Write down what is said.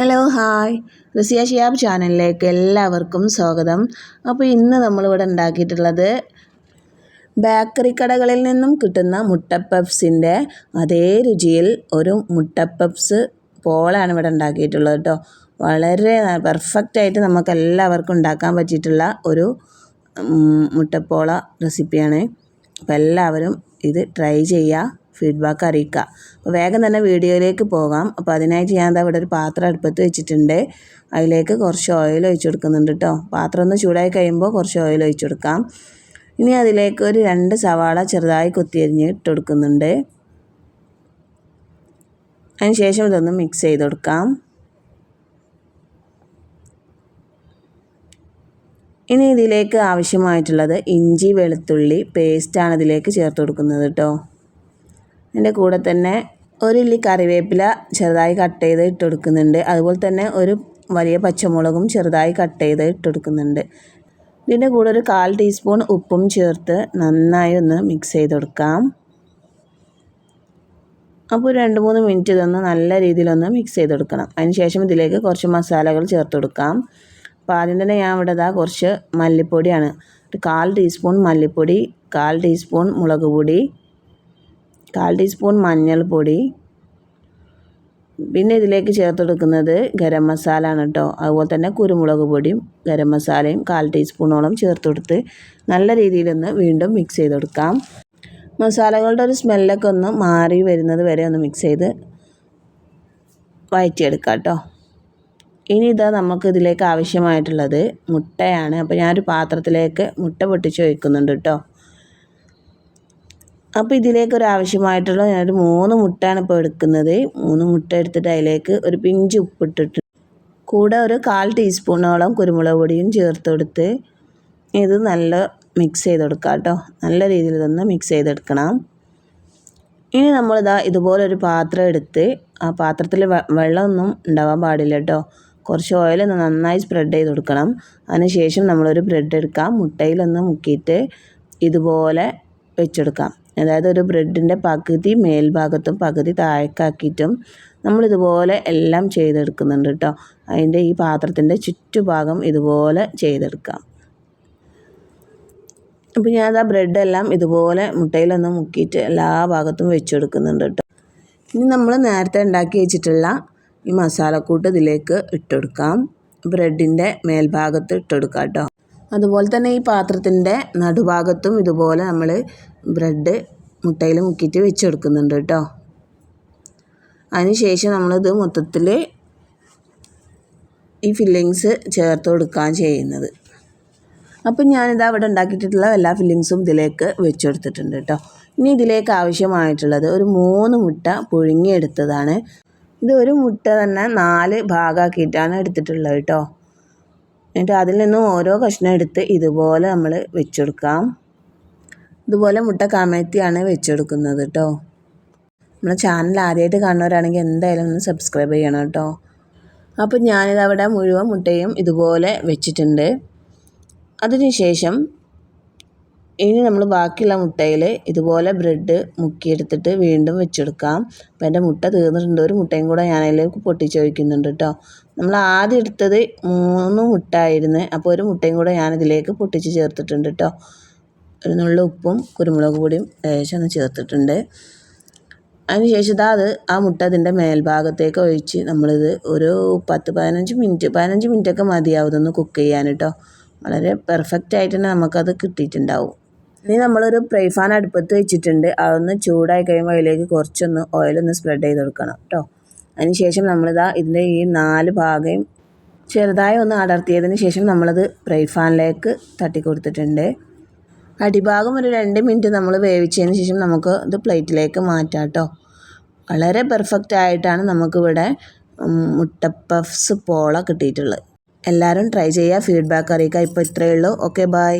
Hello hi Rusiya Shiyab ചാനലിലേക്ക് എല്ലാവർക്കും സ്വാഗതം. അപ്പോൾ ഇന്ന് നമ്മളിവിടെ ഉണ്ടാക്കിയിട്ടുള്ളത് ബേക്കറി കടകളിൽ നിന്നും കിട്ടുന്ന മുട്ട പപ്സിൻ്റെ അതേ രുചിയിൽ ഒരു മുട്ട പപ്സ് പോളാണ് ഇവിടെ ഉണ്ടാക്കിയിട്ടുള്ളത് കേട്ടോ. വളരെ പെർഫെക്റ്റായിട്ട് നമുക്ക് എല്ലാവർക്കും ഉണ്ടാക്കാൻ പറ്റിയിട്ടുള്ള ഒരു മുട്ടപ്പോള റെസിപ്പിയാണ്. അപ്പോൾ എല്ലാവരും ഇത് ട്രൈ ചെയ്യുക, ഫീഡ്ബാക്ക് അറിയിക്കുക. അപ്പോൾ വേഗം തന്നെ വീഡിയോയിലേക്ക് പോകാം. അപ്പോൾ അതിനായിട്ട് ഞാൻ ഇവിടെ ഒരു പാത്രം അടുപ്പത്ത് വെച്ചിട്ടുണ്ട്. അതിലേക്ക് കുറച്ച് ഓയിൽ ഒഴിച്ച് കൊടുക്കുന്നുണ്ട് കേട്ടോ. പാത്രം ഒന്ന് ചൂടായി കഴിയുമ്പോൾ കുറച്ച് ഓയിൽ ഒഴിച്ച് കൊടുക്കാം. ഇനി അതിലേക്ക് ഒരു 2 സവാള ചെറുതായി കൊത്തിയരിഞ്ഞ് ഇട്ട് കൊടുക്കുന്നുണ്ട്. അതിന് ശേഷം ഇതൊന്ന് മിക്സ് ചെയ്ത് കൊടുക്കാം. ഇനി ഇതിലേക്ക് ആവശ്യമായിട്ടുള്ളത് ഇഞ്ചി വെളുത്തുള്ളി പേസ്റ്റാണ് ഇതിലേക്ക് ചേർത്ത് കൊടുക്കുന്നത് കേട്ടോ. അതിൻ്റെ കൂടെ തന്നെ 1 ഇല്ലി കറിവേപ്പില ചെറുതായി കട്ട് ചെയ്ത് ഇട്ട് കൊടുക്കുന്നുണ്ട്. അതുപോലെ തന്നെ ഒരു വലിയ പച്ചമുളകും ചെറുതായി കട്ട് ചെയ്ത് ഇട്ട് കൊടുക്കുന്നുണ്ട്. ഇതിൻ്റെ കൂടെ ഒരു 1/4 ടീസ്പൂൺ ഉപ്പും ചേർത്ത് നന്നായി ഒന്ന് മിക്സ് ചെയ്ത് കൊടുക്കാം. അപ്പോൾ 2-3 മിനിറ്റ് ഇതൊന്ന് നല്ല രീതിയിലൊന്ന് മിക്സ് ചെയ്ത് കൊടുക്കണം. അതിന് ശേഷം ഇതിലേക്ക് കുറച്ച് മസാലകൾ ചേർത്ത് കൊടുക്കാം. അപ്പോൾ ആദ്യം തന്നെ ഞാൻ ഇവിടെ കുറച്ച് മല്ലിപ്പൊടിയാണ്, 1/4 ടീസ്പൂൺ മല്ലിപ്പൊടി, 1/4 ടീസ്പൂൺ മുളക് പൊടി, 1/4 ടീസ്പൂൺ മഞ്ഞൾപ്പൊടി, പിന്നെ ഇതിലേക്ക് ചേർത്ത് കൊടുക്കുന്നത് ഗരം മസാല ആണ് കേട്ടോ. അതുപോലെ തന്നെ കുരുമുളക് പൊടിയും ഗരം മസാലയും 1/4 ടീസ്പൂണോളം ചേർത്ത് കൊടുത്ത് നല്ല രീതിയിലൊന്ന് വീണ്ടും മിക്സ് ചെയ്ത് കൊടുക്കാം. മസാലകളുടെ ഒരു സ്മെല്ലൊക്കെ ഒന്ന് മാറി വരുന്നത് വരെ ഒന്ന് മിക്സ് ചെയ്ത് വഴറ്റിയെടുക്കാം കേട്ടോ. ഇനി ഇതാ നമുക്ക് ഇതിലേക്ക് ആവശ്യമായിട്ടുള്ളത് മുട്ടയാണ്. അപ്പോൾ ഞാനൊരു പാത്രത്തിലേക്ക് മുട്ട പൊട്ടിച്ച് ഒഴിക്കുന്നുണ്ട് കേട്ടോ. അപ്പോൾ ഇതിലേക്ക് ആവശ്യമായിട്ടുള്ള ഞാനൊരു 3 മുട്ടയാണ് ഇപ്പോൾ എടുക്കുന്നത്. 3 മുട്ട എടുത്തിട്ട് അതിലേക്ക് ഒരു പിഞ്ച് ഉപ്പിട്ടിട്ട് കൂടെ ഒരു 1/4 ടീസ്പൂണോളം കുരുമുളക് പൊടിയും ചേർത്ത് കൊടുത്ത് ഇത് നല്ല മിക്സ് ചെയ്ത് കൊടുക്കാം കേട്ടോ. നല്ല രീതിയിൽ ഇതൊന്ന് മിക്സ് ചെയ്തെടുക്കണം. ഇനി നമ്മളിതാ ഇതുപോലൊരു പാത്രം എടുത്ത് ആ പാത്രത്തിൽ വെള്ളമൊന്നും ഉണ്ടാവാൻ പാടില്ല കേട്ടോ. കുറച്ച് ഓയിലൊന്ന് നന്നായി സ്പ്രെഡ് ചെയ്ത് കൊടുക്കണം. അതിനുശേഷം നമ്മളൊരു ബ്രെഡ് എടുക്കാം. മുട്ടയിലൊന്ന് മുക്കിയിട്ട് ഇതുപോലെ വെച്ചെടുക്കാം. അതായത് ഒരു ബ്രെഡിൻ്റെ പകുതി മേൽഭാഗത്തും പകുതി താഴേക്കാക്കിയിട്ടും നമ്മളിതുപോലെ എല്ലാം ചെയ്തെടുക്കുന്നുണ്ട് കേട്ടോ. അതിൻ്റെ ഈ പാത്രത്തിൻ്റെ ചുറ്റുഭാഗം ഇതുപോലെ ചെയ്തെടുക്കാം. അപ്പോൾ ഞാൻ ആ ബ്രെഡെല്ലാം ഇതുപോലെ മുട്ടയിലൊന്ന് മുക്കിയിട്ട് എല്ലാ ഭാഗത്തും വെച്ചെടുക്കുന്നുണ്ട് കേട്ടോ. ഇനി നമ്മൾ നേരത്തെ ഉണ്ടാക്കി വെച്ചിട്ടുള്ള ഈ മസാലക്കൂട്ട് ഇതിലേക്ക് ഇട്ടുകൊടുക്കാം. ബ്രെഡിൻ്റെ മേൽഭാഗത്ത് ഇട്ടുകൊടുക്കാം കേട്ടോ. അതുപോലെ തന്നെ ഈ പാത്രത്തിൻ്റെ നടുഭാഗത്തും ഇതുപോലെ നമ്മൾ ബ്രെഡ് മുട്ടയിൽ മുക്കിയിട്ട് വെച്ചെടുക്കുന്നുണ്ട് കേട്ടോ. അതിന് ശേഷം നമ്മളിത് മൊത്തത്തിൽ ഈ ഫില്ലിങ്സ് ചേർത്ത് കൊടുക്കുകയാണ് ചെയ്യുന്നത്. അപ്പം ഞാനിത് അവിടെ ഉണ്ടാക്കിയിട്ടുള്ള എല്ലാ ഫില്ലിങ്സും ഇതിലേക്ക് വെച്ചെടുത്തിട്ടുണ്ട് കേട്ടോ. ഇനി ഇതിലേക്ക് ആവശ്യമായിട്ടുള്ളത് ഒരു 3 മുട്ട പുഴുങ്ങിയെടുത്തതാണ്. ഇത് ഒരു മുട്ട തന്നെ 4 ഭാഗമാക്കിയിട്ടാണ് എടുത്തിട്ടുള്ളത് കേട്ടോ. എന്നിട്ട് അതിൽ നിന്നും ഓരോ കഷ്ണം എടുത്ത് ഇതുപോലെ നമ്മൾ വെച്ചെടുക്കാം. ഇതുപോലെ മുട്ട കമഴ്ത്തിയാണ് വെച്ചെടുക്കുന്നത് കേട്ടോ. നമ്മുടെ ചാനൽ ആദ്യമായിട്ട് കാണുന്നവരാണെങ്കിൽ എന്തായാലും ഒന്ന് സബ്സ്ക്രൈബ് ചെയ്യണം കേട്ടോ. അപ്പോൾ ഞാനിത് അവിടെ മുഴുവൻ മുട്ടയും ഇതുപോലെ വെച്ചിട്ടുണ്ട്. അതിനുശേഷം ഇനി നമ്മൾ ബാക്കിയുള്ള മുട്ടയിൽ ഇതുപോലെ ബ്രെഡ് മുക്കിയെടുത്തിട്ട് വീണ്ടും വെച്ചെടുക്കാം. അപ്പോൾ എൻ്റെ മുട്ട തീർന്നിട്ടുണ്ട്. ഒരു മുട്ടയും കൂടെ ഞാൻ അതിലേക്ക് പൊട്ടിച്ചൊഴിക്കുന്നുണ്ട് കേട്ടോ. നമ്മൾ ആദ്യം എടുത്തത് 3 മുട്ട ആയിരുന്നു. അപ്പോൾ ഒരു മുട്ടയും കൂടെ ഞാനിതിലേക്ക് പൊട്ടിച്ച് ചേർത്തിട്ടുണ്ട് കേട്ടോ. ഒരു നുള്ളു ഉപ്പും കുരുമുളക് പൊടിയും ലേശം ഒന്ന് ചേർത്തിട്ടുണ്ട്. അതിനുശേഷം ആ മുട്ട അതിൻ്റെ മേൽഭാഗത്തേക്ക് ഒഴിച്ച് നമ്മളിത് ഒരു 15 മിനിറ്റൊക്കെ മതിയാവും ഇതൊന്ന് കുക്ക് ചെയ്യാൻ കേട്ടോ. വളരെ പെർഫെക്റ്റ് ആയിട്ട് തന്നെ നമുക്കത് കിട്ടിയിട്ടുണ്ടാവും. ഇനി നമ്മളൊരു ഫ്രൈ പാൻ അടുപ്പത്ത് വെച്ചിട്ടുണ്ട്. അതൊന്ന് ചൂടായി കഴിയുമ്പോൾ അതിലേക്ക് കുറച്ചൊന്ന് ഓയിലൊന്ന് സ്പ്രെഡ് ചെയ്ത് കൊടുക്കണം കേട്ടോ. അതിനുശേഷം നമ്മളിതാ ഇതിൻ്റെ ഈ 4 ഭാഗവും ചെറുതായി ഒന്ന് അടർത്തിയതിന് ശേഷം നമ്മളത് ഫ്രൈ പാനിലേക്ക് തട്ടി കൊടുത്തിട്ടുണ്ട്. അടിഭാഗം ഒരു 2 മിനിറ്റ് നമ്മൾ വേവിച്ചതിന് ശേഷം നമുക്ക് ഇത് പ്ലേറ്റിലേക്ക് മാറ്റാം കേട്ടോ. വളരെ പെർഫെക്റ്റ് ആയിട്ടാണ് നമുക്കിവിടെ മുട്ട പഫ്സ് പോള കിട്ടിയിട്ടുള്ളത്. എല്ലാവരും ട്രൈ ചെയ്യുക, ഫീഡ്ബാക്ക് അറിയിക്കുക. ഇപ്പോൾ ഇത്രയേ ഉള്ളൂ. Okay, by.